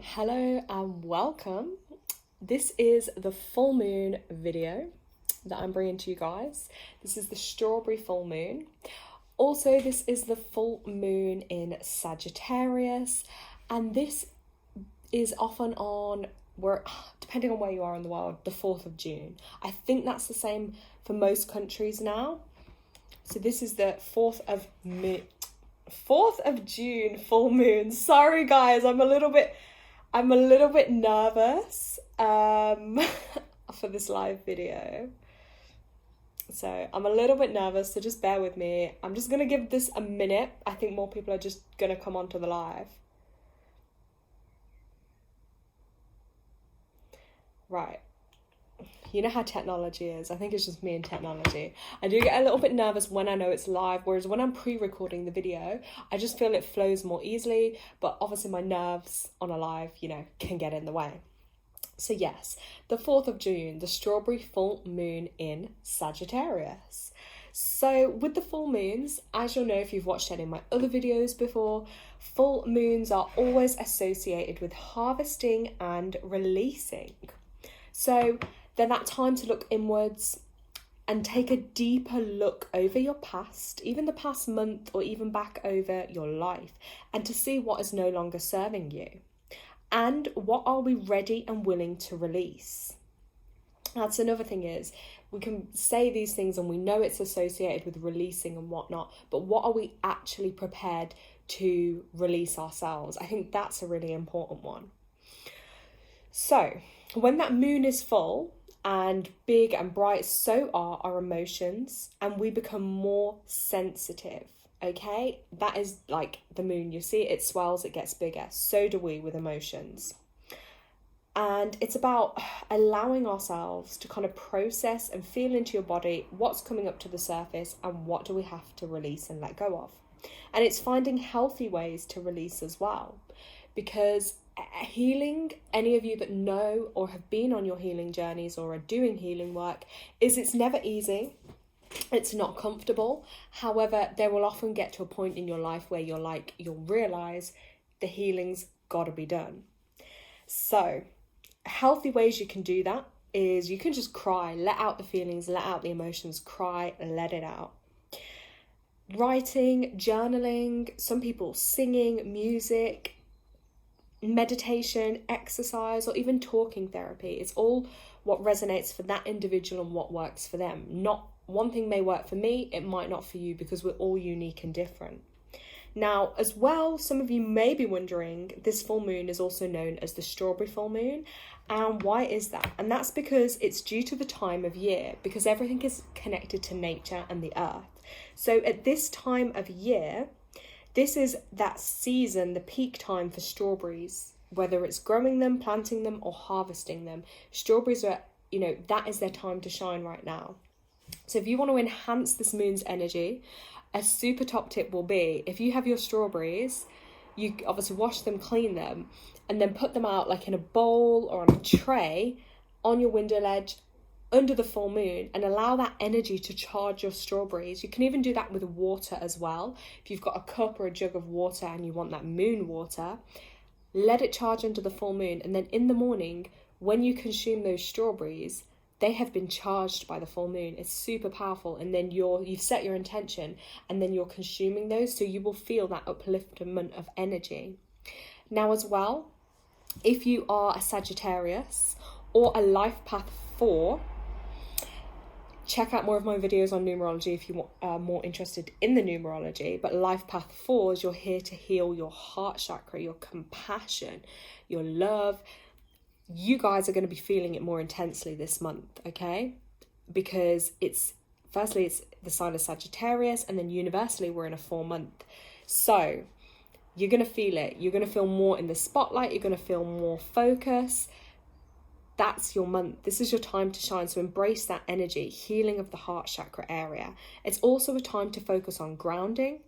Hello and welcome. This is the full moon video that I'm bringing to you guys. This is the strawberry full moon. Also, this is the full moon in Sagittarius, and this is often on, depending on where you are in the world, the 4th of June. I think that's the same for most countries now. So this is the 4th of June full moon. Sorry guys, I'm a little bit nervous for this live video. So I'm a little bit nervous, so just bear with me. I'm just going to give this a minute. I think more people are just going to come onto the live. Right. You know how technology is. I think it's just me and technology. I do get a little bit nervous when I know it's live, whereas when I'm pre-recording the video, I just feel it flows more easily, but obviously my nerves on a live, can get in the way. So yes, the 4th of June, the strawberry full moon in Sagittarius. So with the full moons, as you'll know if you've watched any of my other videos before, full moons are always associated with harvesting and releasing. So they're that time to look inwards and take a deeper look over your past, even the past month or even back over your life, and to see what is no longer serving you. And what are we ready and willing to release? That's another thing is, we can say these things and we know it's associated with releasing and whatnot, but what are we actually prepared to release ourselves? I think that's a really important one. So when that moon is full and big and bright, so are our emotions, and we become more sensitive. Okay, that is like the moon. You see it swells, it gets bigger. So do we with emotions. And it's about allowing ourselves to kind of process and feel into your body what's coming up to the surface and what do we have to release and let go of. And it's finding healthy ways to release as well, because healing, any of you that know or have been on your healing journeys or are doing healing work, it's never easy. It's not comfortable. However, there will often get to a point in your life where you'll realize the healing's got to be done. So healthy ways you can do that is you can just cry, let out the feelings, let out the emotions, cry, let it out. Writing, journaling, some people singing, music, meditation, exercise, or even talking therapy. It's all what resonates for that individual and what works for them. Not one thing may work for me, it might not for you, because we're all unique and different. Now, as well, some of you may be wondering, this full moon is also known as the strawberry full moon. And why is that? And that's because it's due to the time of year, because everything is connected to nature and the earth. So at this time of year, this is that season, the peak time for strawberries, whether it's growing them, planting them, or harvesting them. Strawberries are, that is their time to shine right now. So if you want to enhance this moon's energy, a super top tip will be, if you have your strawberries, you obviously wash them, clean them, and then put them out like in a bowl or on a tray on your window ledge under the full moon, and allow that energy to charge your strawberries. You can even do that with water as well. If you've got a cup or a jug of water and you want that moon water, let it charge under the full moon, and then in the morning when you consume those strawberries, they have been charged by the full moon. It's super powerful. And then you've set your intention, and then you're consuming those, so you will feel that upliftment of energy. Now as well, if you are a Sagittarius or a life path 4, check out more of my videos on numerology if you are more interested in the numerology. But life path 4s, you're here to heal your heart chakra, your compassion, your love. You guys are going to be feeling it more intensely this month, okay? Because it's the sign of Sagittarius, and then universally we're in a 4-month. So you're going to feel it. You're going to feel more in the spotlight. You're going to feel more focus. That's your month. This is your time to shine. So embrace that energy, healing of the heart chakra area. It's also a time to focus on grounding,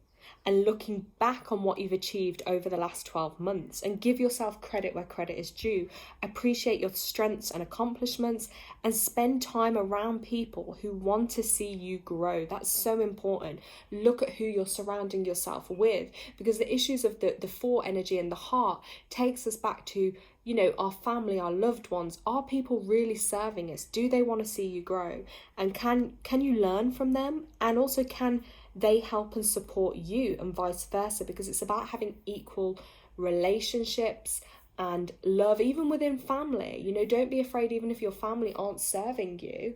and looking back on what you've achieved over the last 12 months, and give yourself credit where credit is due. Appreciate your strengths and accomplishments, and spend time around people who want to see you grow. That's so important. Look at who you're surrounding yourself with, because the issues of the 4 energy and the heart takes us back to, you know, our family, our loved ones. Are people really serving us? Do they want to see you grow? And can you learn from them? And also, can they help and support you, and vice versa? Because it's about having equal relationships and love, even within family. You know, don't be afraid, even if your family aren't serving you.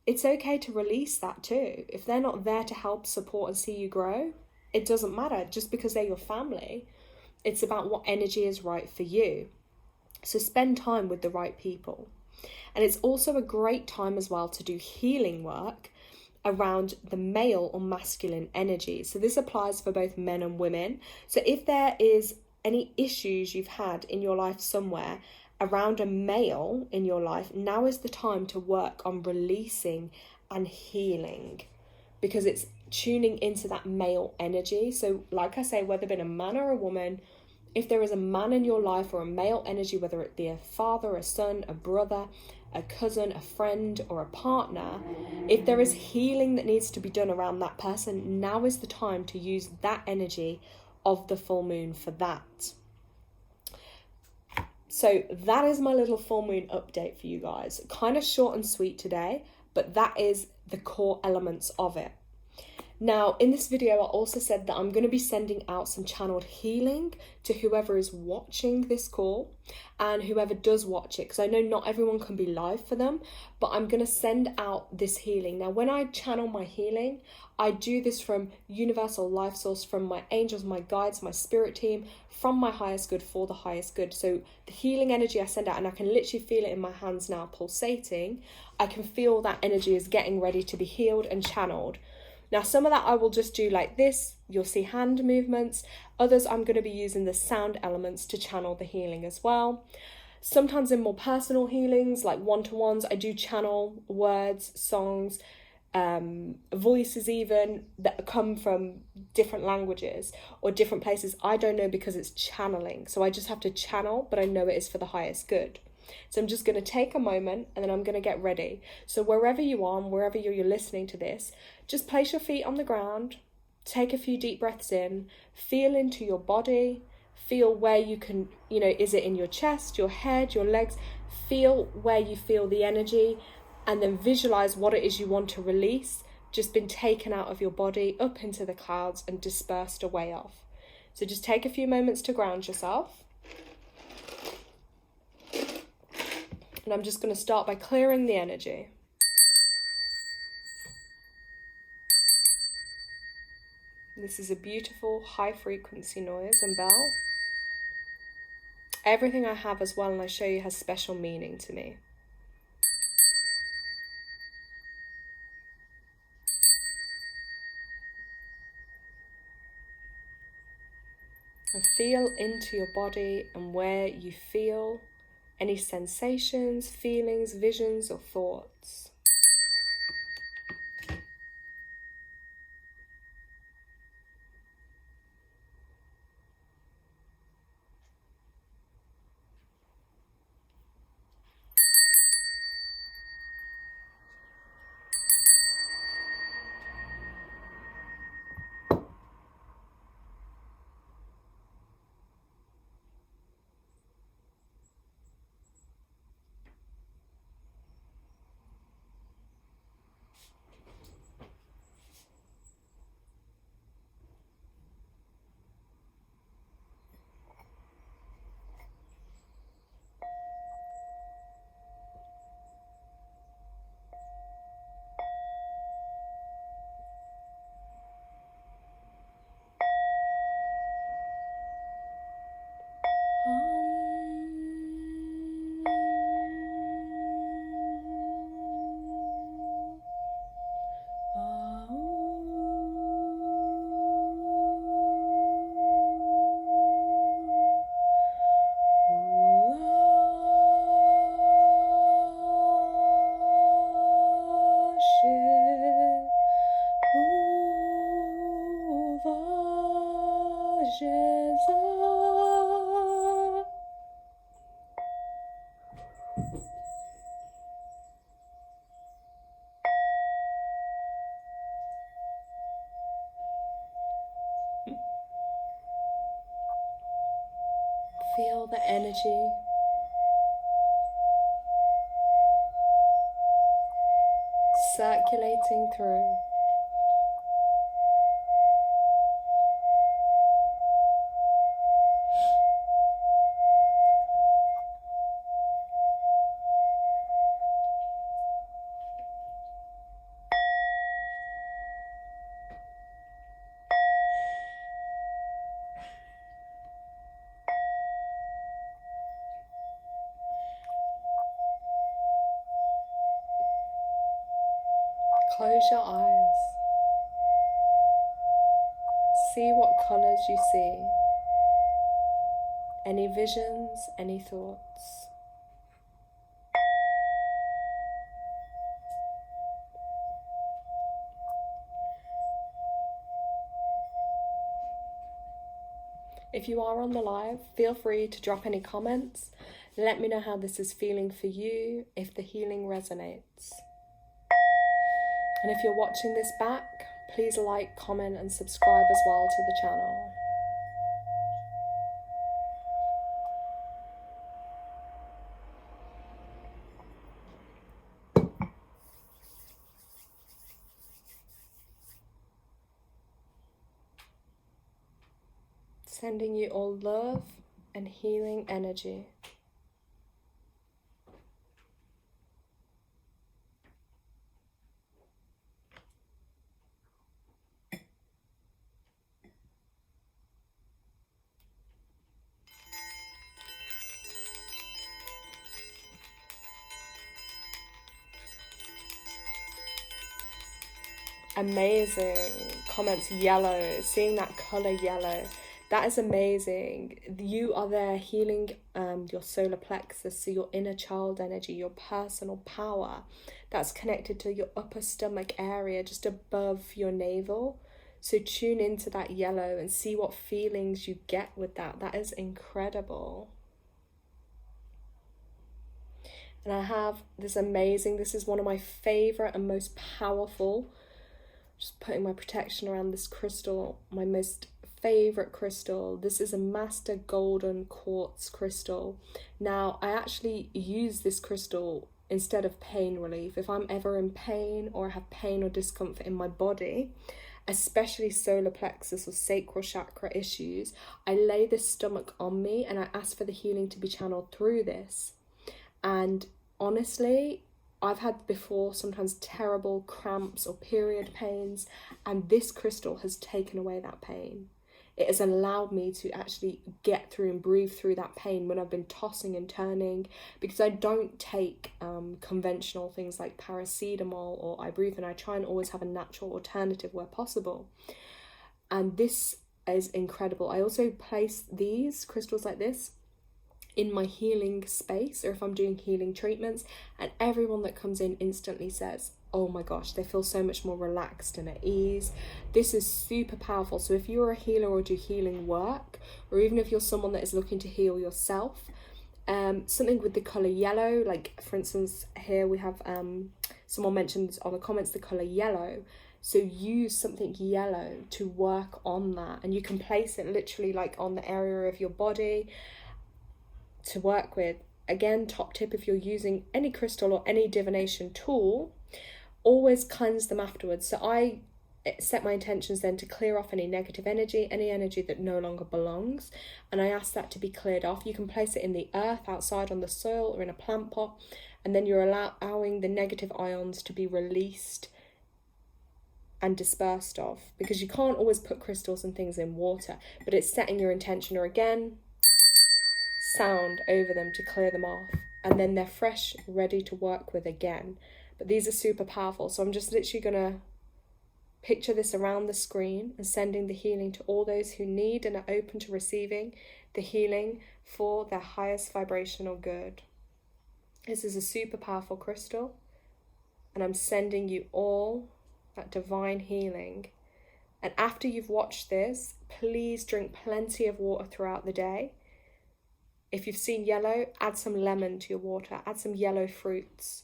It's okay to release that too. If they're not there to help, support, and see you grow, it doesn't matter just because they're your family. It's about what energy is right for you. So spend time with the right people. And it's also a great time as well to do healing work around the male or masculine energy. So this applies for both men and women. So if there is any issues you've had in your life somewhere around a male in your life, now is the time to work on releasing and healing, because it's tuning into that male energy. So like I say, whether it be a man or a woman, if there is a man in your life or a male energy, whether it be a father, a son, a brother, a cousin, a friend, or a partner, if there is healing that needs to be done around that person, now is the time to use that energy of the full moon for that. So that is my little full moon update for you guys. Kind of short and sweet today, but that is the core elements of it. Now, in this video, I also said that I'm going to be sending out some channeled healing to whoever is watching this call and whoever does watch it, because I know not everyone can be live for them, but I'm going to send out this healing. Now, when I channel my healing, I do this from universal life source, from my angels, my guides, my spirit team, from my highest good for the highest good. So the healing energy I send out, and I can literally feel it in my hands now pulsating. I can feel that energy is getting ready to be healed and channeled. Now, some of that I will just do like this. You'll see hand movements. Others, I'm going to be using the sound elements to channel the healing as well. Sometimes in more personal healings, like one-to-ones, I do channel words, songs, voices even, that come from different languages or different places. I don't know, because it's channeling. So I just have to channel, but I know it is for the highest good. So I'm just going to take a moment and then I'm going to get ready. So wherever you are and wherever you're listening to this, just place your feet on the ground, take a few deep breaths in, feel into your body, feel where you can, you know, is it in your chest, your head, your legs? Feel where you feel the energy, and then visualize what it is you want to release, just been taken out of your body, up into the clouds and dispersed away off. So just take a few moments to ground yourself. And I'm just going to start by clearing the energy. This is a beautiful high frequency noise and bell. Everything I have as well, and I show you, has special meaning to me. And feel into your body and where you feel any sensations, feelings, visions, or thoughts. Feel the energy circulating through. Close your eyes. See what colours you see. Any visions, any thoughts. If you are on the live, feel free to drop any comments. Let me know how this is feeling for you, if the healing resonates. And if you're watching this back, please like, comment and subscribe as well to the channel. Sending you all love and healing energy. Amazing. Comments yellow, seeing that color yellow. That is amazing. You are there healing your solar plexus, so your inner child energy, your personal power that's connected to your upper stomach area, just above your navel. So tune into that yellow and see what feelings you get with that. That is incredible. And I have this amazing, this is one of my favorite and most powerful, just putting my protection around this crystal, my most favorite crystal. This is a master golden quartz crystal. Now, I actually use this crystal instead of pain relief. If I'm ever in pain or have pain or discomfort in my body, especially solar plexus or sacral chakra issues, I lay this stomach on me and I ask for the healing to be channeled through this. And honestly, I've had before sometimes terrible cramps or period pains, and this crystal has taken away that pain. It has allowed me to actually get through and breathe through that pain when I've been tossing and turning, because I don't take conventional things like paracetamol or ibuprofen. I try and always have a natural alternative where possible. And this is incredible. I also place these crystals like this in my healing space, or if I'm doing healing treatments, and everyone that comes in instantly says, oh my gosh, they feel so much more relaxed and at ease. This is super powerful. So if you're a healer or do healing work, or even if you're someone that is looking to heal yourself, something with the color yellow, like for instance here we have someone mentioned on the comments the color yellow. So use something yellow to work on that, and you can place it literally like on the area of your body to work with. Again, top tip, if you're using any crystal or any divination tool, always cleanse them afterwards. So I set my intentions then to clear off any negative energy, any energy that no longer belongs, and I ask that to be cleared off. You can place it in the earth, outside on the soil, or in a plant pot, and then you're allowing the negative ions to be released and dispersed of, because you can't always put crystals and things in water, but it's setting your intention, or again, sound over them to clear them off, and then they're fresh, ready to work with again. But these are super powerful. So I'm just literally gonna picture this around the screen and sending the healing to all those who need and are open to receiving the healing for their highest vibrational good. This is a super powerful crystal, and I'm sending you all that divine healing. And after you've watched this, please drink plenty of water throughout the day. If you've seen yellow, add some lemon to your water, add some yellow fruits.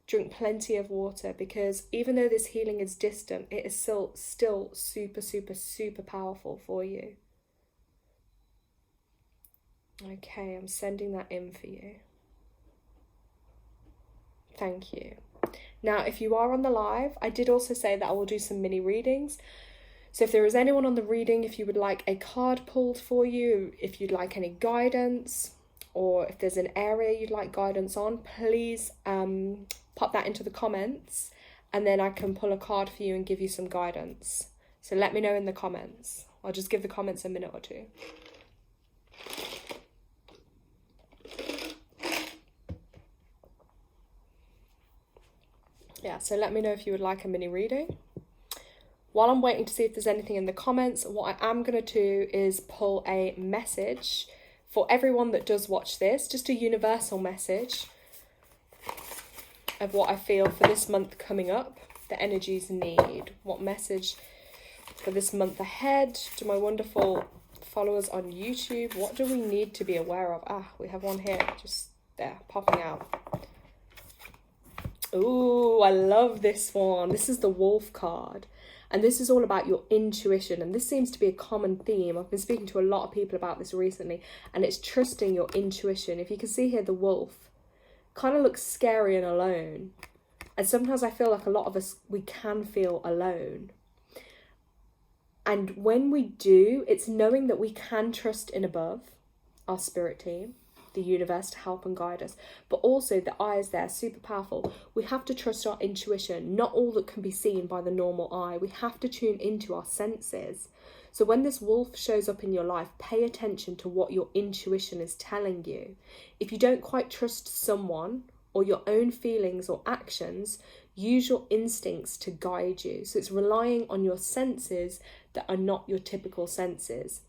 Drink plenty of water, because even though this healing is distant, it is still super, super, super powerful for you. Okay, I'm sending that in for you. Thank you. Now, if you are on the live, I did also say that I will do some mini readings. So if there is anyone on the reading, if you would like a card pulled for you, if you'd like any guidance, or if there's an area you'd like guidance on, please pop that into the comments, and then I can pull a card for you and give you some guidance. So let me know in the comments. I'll just give the comments a minute or two. Yeah, so let me know if you would like a mini reading. While I'm waiting to see if there's anything in the comments, what I am going to do is pull a message for everyone that does watch this, just a universal message of what I feel for this month coming up, the energies need. What message for this month ahead to my wonderful followers on YouTube? What do we need to be aware of? We have one here, just there, popping out. Ooh, I love this one. This is the Wolf card. And this is all about your intuition. And this seems to be a common theme. I've been speaking to a lot of people about this recently. And it's trusting your intuition. If you can see here, the wolf kind of looks scary and alone. And sometimes I feel like a lot of us, we can feel alone. And when we do, it's knowing that we can trust in above, our spirit team, the universe, to help and guide us. But also the eyes there, super powerful. We have to trust our intuition. Not all that can be seen by the normal eye. We have to tune into our senses. So when this wolf shows up in your life, pay attention to what your intuition is telling you. If you don't quite trust someone or your own feelings or actions, use your instincts to guide you. So it's relying on your senses that are not your typical senses.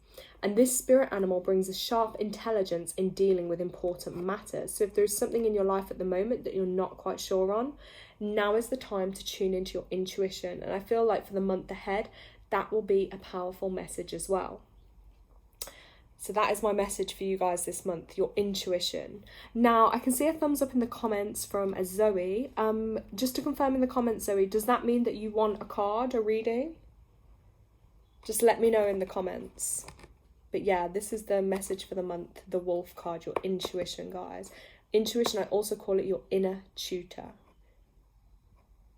And this spirit animal brings a sharp intelligence in dealing with important matters. So if there's something in your life at the moment that you're not quite sure on, now is the time to tune into your intuition. And I feel like for the month ahead, that will be a powerful message as well. So that is my message for you guys this month, your intuition. Now, I can see a thumbs up in the comments from a Zoe. Just to confirm in the comments, Zoe, does that mean that you want a card, a reading? Just let me know in the comments. But yeah, this is the message for the month, the Wolf card, your intuition, guys. Intuition, I also call it your inner tutor.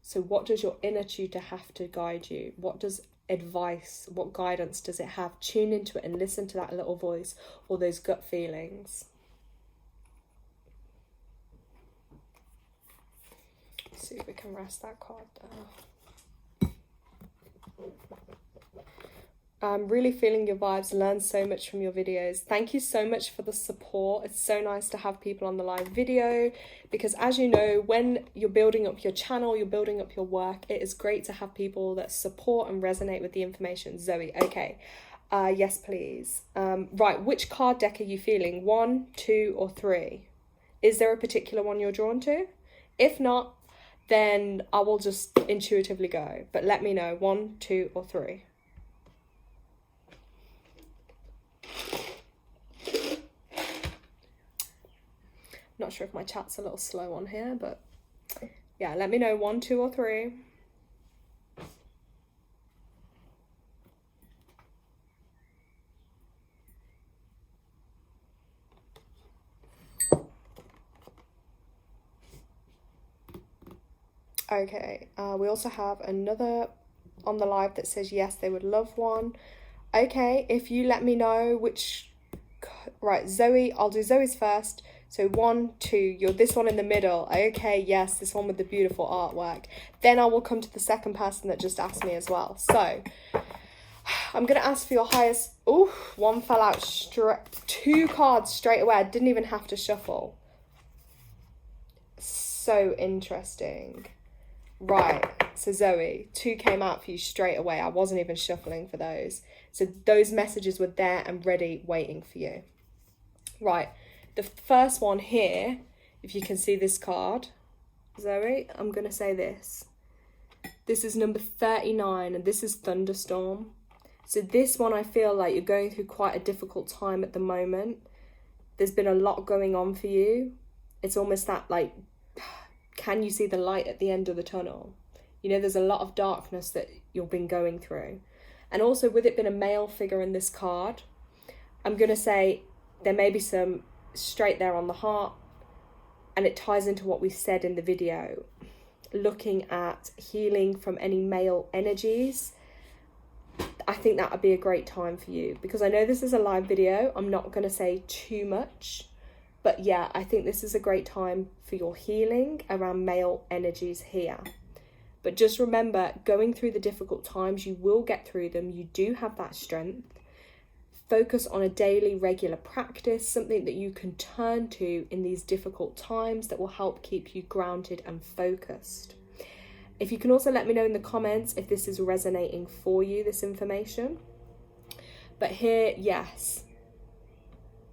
So what does your inner tutor have to guide you? What does advice, what guidance does it have? Tune into it and listen to that little voice or those gut feelings. Let's see if we can rest that card there. I'm really feeling your vibes, learn so much from your videos. Thank you so much for the support. It's so nice to have people on the live video, because as you know, when you're building up your channel, you're building up your work, it is great to have people that support and resonate with the information. Zoe, okay. Yes, please. Right, which card deck are you feeling? 1, 2, or 3? Is there a particular one you're drawn to? If not, then I will just intuitively go. But let me know, 1, 2, or 3. Not sure if my chat's a little slow on here, but yeah, let me know, 1, 2, or 3. Okay, we also have another on the live that says yes, they would love one. Okay, if you let me know which, right, Zoe, I'll do Zoe's first. So 1, 2, you're this one in the middle. Okay, yes, this one with the beautiful artwork. Then I will come to the second person that just asked me as well. So I'm going to ask for your highest. Ooh, one fell out straight. 2 cards straight away. I didn't even have to shuffle. So interesting. Right, so Zoe, 2 came out for you straight away. I wasn't even shuffling for those. So those messages were there and ready, waiting for you. Right. The first one here, if you can see this card, Zoe, I'm going to say this. This is number 39, and this is Thunderstorm. So this one, I feel like you're going through quite a difficult time at the moment. there's been a lot going on for you. It's almost that, like, can you see the light at the end of the tunnel? You know, there's a lot of darkness that you've been going through. And also, with it being a male figure in this card, I'm going to say there may be some straight there on the heart, and it ties into what we said in the video, looking at healing from any male energies. I think that would be a great time for you, because I know this is a live video. I'm not going to say too much, but yeah, I think this is a great time for your healing around male energies here. But just remember, going through the difficult times, you will get through them. You do have that strength. Focus on a daily, regular practice, something that you can turn to in these difficult times that will help keep you grounded and focused. If you can also let me know in the comments if this is resonating for you, this information. But here, yes,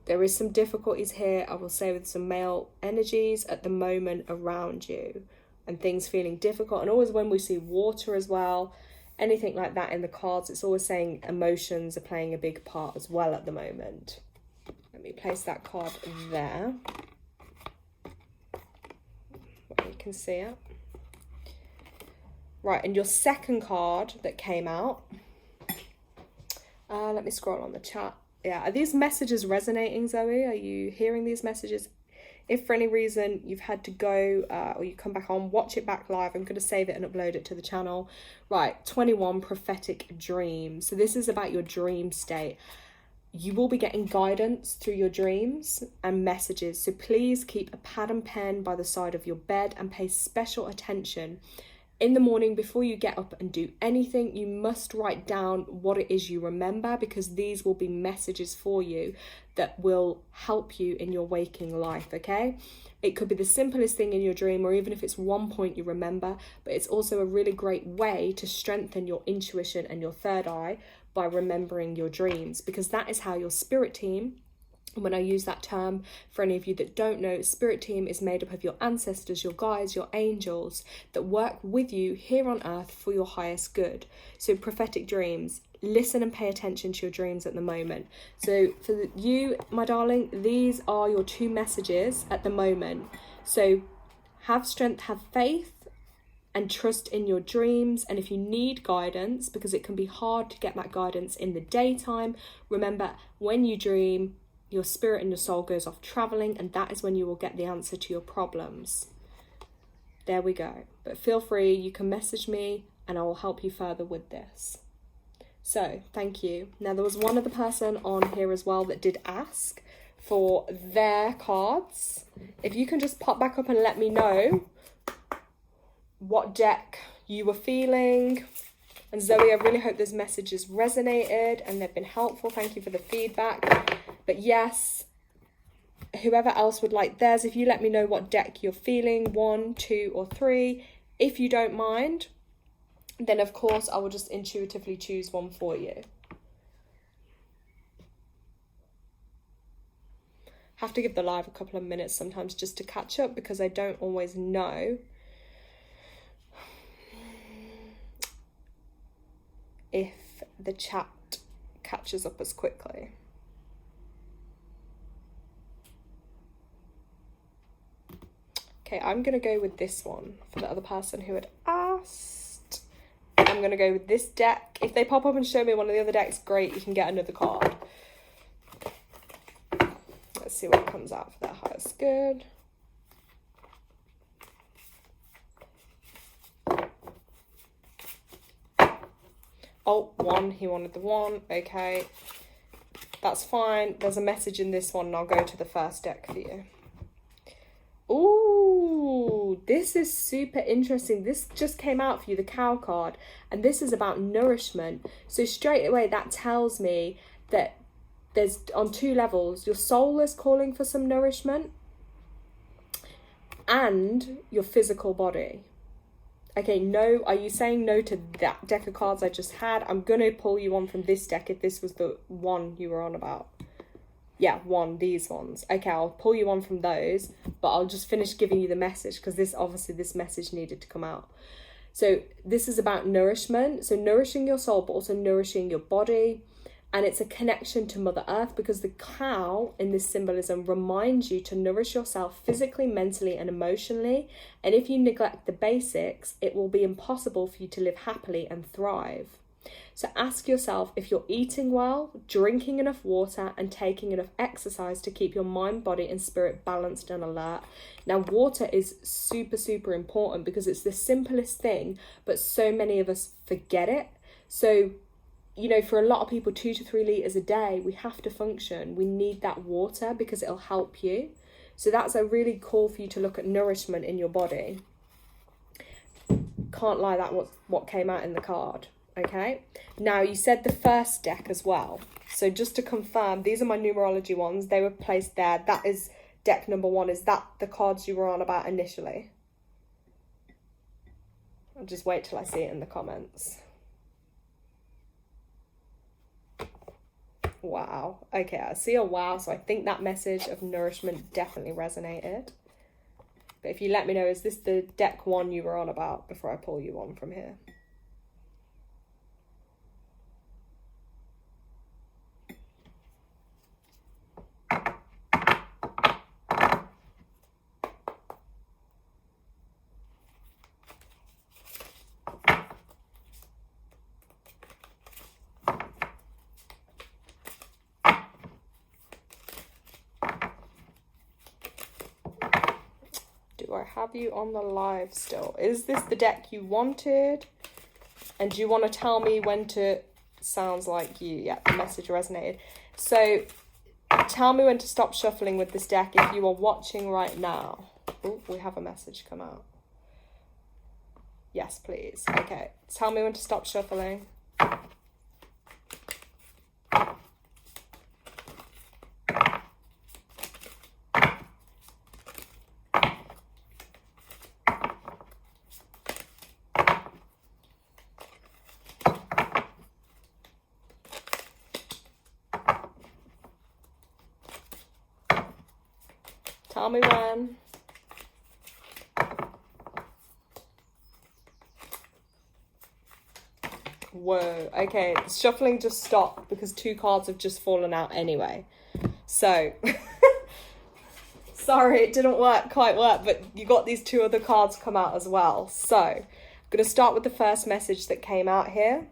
there is some difficulties here, I will say, with some male energies at the moment around you, and things feeling difficult. And always when we see water as well, anything like that in the cards, it's always saying emotions are playing a big part as well at the moment. Let me place that card there, where you can see it. Right, and your second card that came out, let me scroll on the chat. Yeah, are these messages resonating, Zoe? Are you hearing these messages? If for any reason you've had to go or you come back on, watch it back live. I'm going to save it and upload it to the channel. Right, 21, prophetic dreams. So this is about your dream state. You will be getting guidance through your dreams and messages. So please keep a pad and pen by the side of your bed and pay special attention. In the morning, before you get up and do anything, you must write down what it is you remember, because these will be messages for you that will help you in your waking life, okay? It could be the simplest thing in your dream, or even if it's one point you remember, but it's also a really great way to strengthen your intuition and your third eye by remembering your dreams, because that is how your spirit team, when I use that term, for any of you that don't know, spirit team is made up of your ancestors, your guides, your angels that work with you here on earth for your highest good. So prophetic dreams, listen and pay attention to your dreams at the moment. So for you, my darling, these are your two messages at the moment. So have strength, have faith, and trust in your dreams. And if you need guidance, because it can be hard to get that guidance in the daytime, remember, when you dream, your spirit and your soul goes off traveling, and that is when you will get the answer to your problems. There we go. But feel free, you can message me and I will help you further with this. So thank you. Now, there was one other person on here as well that did ask for their cards. If you can just pop back up and let me know what deck you were feeling. And Zoe, I really hope those messages resonated and they've been helpful. Thank you for the feedback. But yes, whoever else would like theirs, if you let me know what deck you're feeling, 1, 2, or 3, if you don't mind, then of course I will just intuitively choose one for you. Have to give the live a couple of minutes sometimes just to catch up, because I don't always know if the chat catches up as quickly. Okay, I'm going to go with this one for the other person who had asked. I'm going to go with this deck. If they pop up and show me one of the other decks, great, you can get another card. Let's see what comes out for their highest good. Oh, 1, he wanted the 1, okay. That's fine, there's a message in this one and I'll go to the first deck for you. Ooh, this is super interesting. This just came out for you, the cow card, and this is about nourishment. So straight away that tells me that there's, on 2 levels, your soul is calling for some nourishment and your physical body. Okay, no, are you saying no to that deck of cards I just had? I'm going to pull you on from this deck if this was the one you were on about. Yeah, these ones. Okay, I'll pull you on from those, but I'll just finish giving you the message, because this message needed to come out. So this is about nourishment. So nourishing your soul, but also nourishing your body. And it's a connection to Mother Earth, because the cow in this symbolism reminds you to nourish yourself physically, mentally, and emotionally. And if you neglect the basics, it will be impossible for you to live happily and thrive. So ask yourself if you're eating well, drinking enough water, and taking enough exercise to keep your mind, body, and spirit balanced and alert. Now, water is super, super important, because it's the simplest thing, but so many of us forget it. So, you know, for a lot of people, 2 to 3 litres a day, we have to function. We need that water because it'll help you. So that's a really call for you to look at nourishment in your body. Can't lie, that was what came out in the card. Okay, now you said the first deck as well. So just to confirm, these are my numerology ones. They were placed there. That is deck number 1. Is that the cards you were on about initially? I'll just wait till I see it in the comments. Wow. Okay, I see a wow. So I think that message of nourishment definitely resonated. But if you let me know, is this the deck 1 you were on about before I pull you on from here? Do I have you on the live still? Is this the deck you wanted? And do you want to tell me when to... Sounds like you... Yeah, the message resonated. So tell me when to stop shuffling with this deck if you are watching right now. Oh, we have a message come out. Yes, please. Okay. Tell me when to stop shuffling. Tell me when. Whoa, okay, the shuffling just stopped because 2 cards have just fallen out anyway. So, sorry, it didn't quite work, but you got these 2 other cards come out as well. So, I'm going to start with the first message that came out here.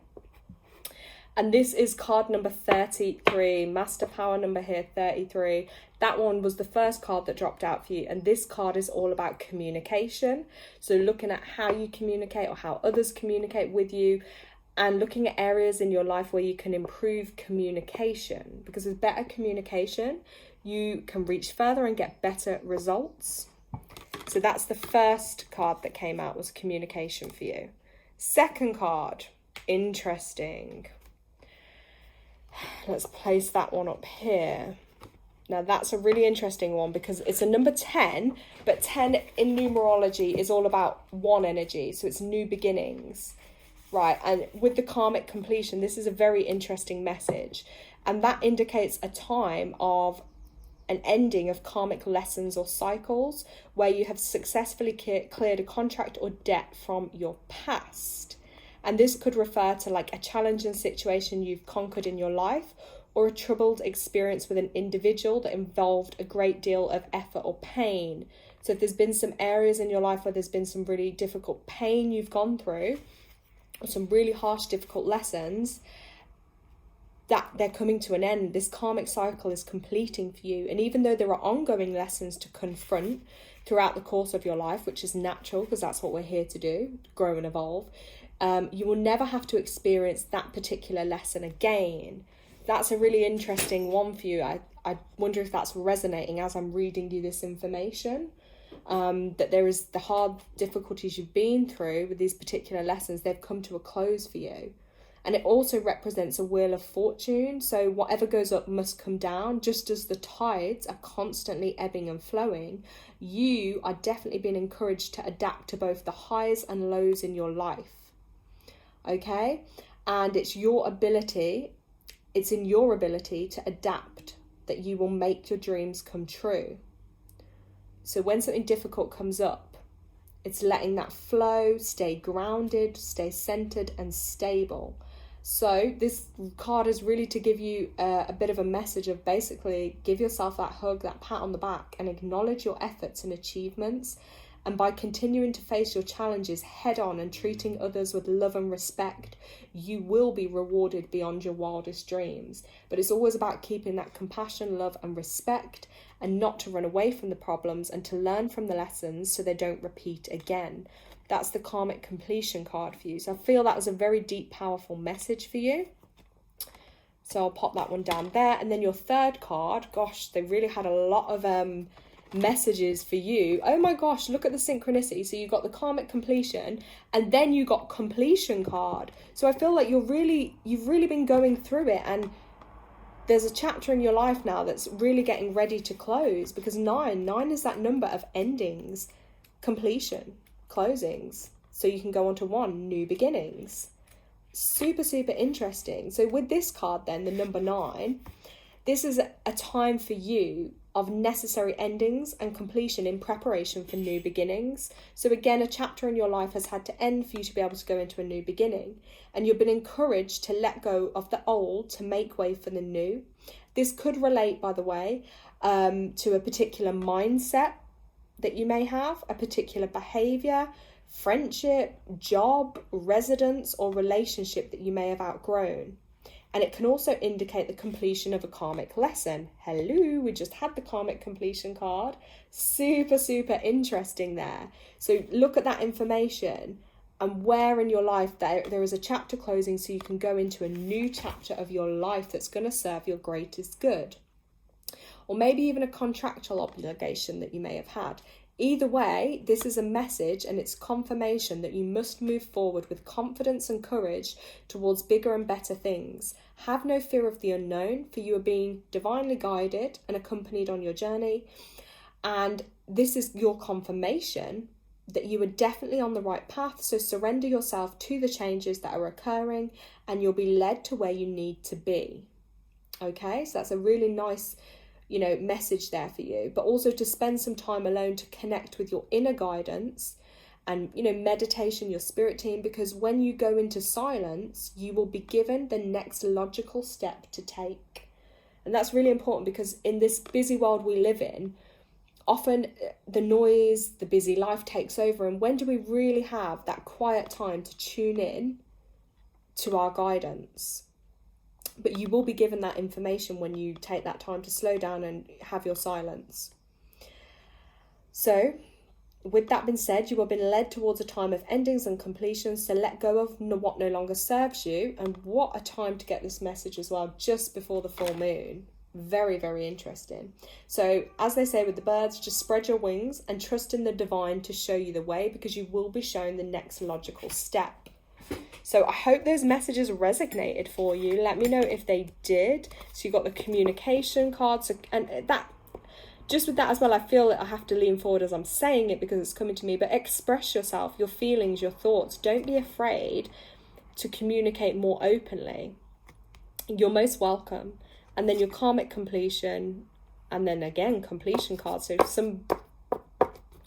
And this is card number 33, Master Power number here, 33. That one was the first card that dropped out for you. And this card is all about communication. So looking at how you communicate or how others communicate with you, and looking at areas in your life where you can improve communication. Because with better communication, you can reach further and get better results. So that's the first card that came out, was communication for you. Second card, interesting. Let's place that one up here. Now that's a really interesting one because it's a number 10, but 10 in numerology is all about 1 energy. So it's new beginnings, right? And with the karmic completion, this is a very interesting message. And that indicates a time of an ending of karmic lessons or cycles where you have successfully cleared a contract or debt from your past. And this could refer to like a challenging situation you've conquered in your life, or a troubled experience with an individual that involved a great deal of effort or pain. So if there's been some areas in your life where there's been some really difficult pain you've gone through, or some really harsh, difficult lessons, that they're coming to an end. This karmic cycle is completing for you. And even though there are ongoing lessons to confront throughout the course of your life, which is natural because that's what we're here to do, grow and evolve, you will never have to experience that particular lesson again. That's a really interesting one for you. I wonder if that's resonating as I'm reading you this information. That there is the hard difficulties you've been through with these particular lessons, they've come to a close for you. And it also represents a wheel of fortune. So whatever goes up must come down. Just as the tides are constantly ebbing and flowing, you are definitely being encouraged to adapt to both the highs and lows in your life. Okay? And it's in your ability to adapt that you will make your dreams come true. So when something difficult comes up, it's letting that flow, stay grounded, stay centered and stable. So this card is really to give you a bit of a message of basically give yourself that hug, that pat on the back, and acknowledge your efforts and achievements. And by continuing to face your challenges head on and treating others with love and respect, you will be rewarded beyond your wildest dreams. But it's always about keeping that compassion, love and respect, and not to run away from the problems, and to learn from the lessons so they don't repeat again. That's the karmic completion card for you. So I feel that was a very deep, powerful message for you. So I'll pop that one down there. And then your third card, gosh, they really had a lot of messages for you. Oh my gosh, look at the synchronicity. So you got the karmic completion, and then you got completion card. So I feel like you've really been going through it, and there's a chapter in your life now that's really getting ready to close, because nine is that number of endings, completion, closings. So you can go on to 1, new beginnings. Super interesting. So with this card then, the number 9, this is a time for you of necessary endings and completion in preparation for new beginnings. So again, a chapter in your life has had to end for you to be able to go into a new beginning. And you've been encouraged to let go of the old to make way for the new. This could relate, by the way, to a particular mindset that you may have, a particular behavior, friendship, job, residence, or relationship that you may have outgrown. And it can also indicate the completion of a karmic lesson. Hello, we just had the karmic completion card. Super interesting there. So look at that information and where in your life there is a chapter closing, so you can go into a new chapter of your life that's going to serve your greatest good. Or maybe even a contractual obligation that you may have had. Either way, this is a message, and it's confirmation that you must move forward with confidence and courage towards bigger and better things. Have no fear of the unknown, for you are being divinely guided and accompanied on your journey. And this is your confirmation that you are definitely on the right path. So surrender yourself to the changes that are occurring, and you'll be led to where you need to be. Okay, so that's a really nice message there for you. But also to spend some time alone to connect with your inner guidance and meditation, your spirit team, because when you go into silence, you will be given the next logical step to take. And that's really important, because in this busy world we live in, often the noise, the busy life takes over, and when do we really have that quiet time to tune in to our guidance? But you will be given that information when you take that time to slow down and have your silence. So, with that being said, you have been led towards a time of endings and completions, so let go of what no longer serves you. And what a time to get this message as well, just before the full moon. Very interesting. So, as they say with the birds, just spread your wings and trust in the divine to show you the way, because you will be shown the next logical step. So I hope those messages resonated for you. Let me know if they did. So you got the communication cards, and that, just with that as well, I feel that I have to lean forward as I'm saying it because it's coming to me, but express yourself, your feelings, your thoughts. Don't be afraid to communicate more openly. You're most welcome. And then your karmic completion, and then again, completion cards. So some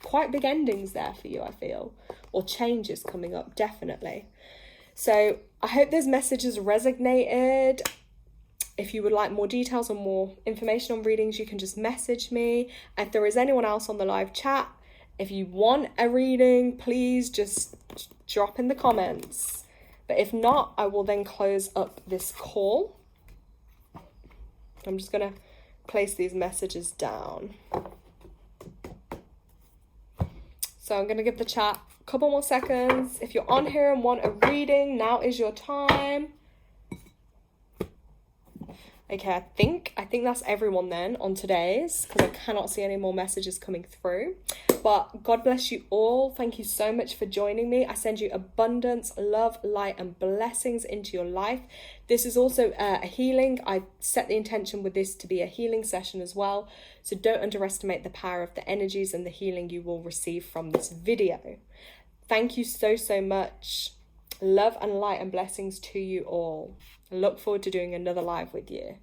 quite big endings there for you, I feel, or changes coming up, definitely. So I hope those messages resonated. If you would like more details or more information on readings, you can just message me. If there is anyone else on the live chat, if you want a reading, please just drop in the comments. But if not, I will then close up this call. I'm just going to place these messages down. So I'm going to give the chat a couple more seconds. If you're on here and want a reading, now is your time. Okay, I think that's everyone then on today's, because I cannot see any more messages coming through. But God bless you all. Thank you so much for joining me. I send you abundance, love, light, and blessings into your life. This is also a healing. I set the intention with this to be a healing session as well. So don't underestimate the power of the energies and the healing you will receive from this video. Thank you so much. Love and light and blessings to you all. I look forward to doing another live with you.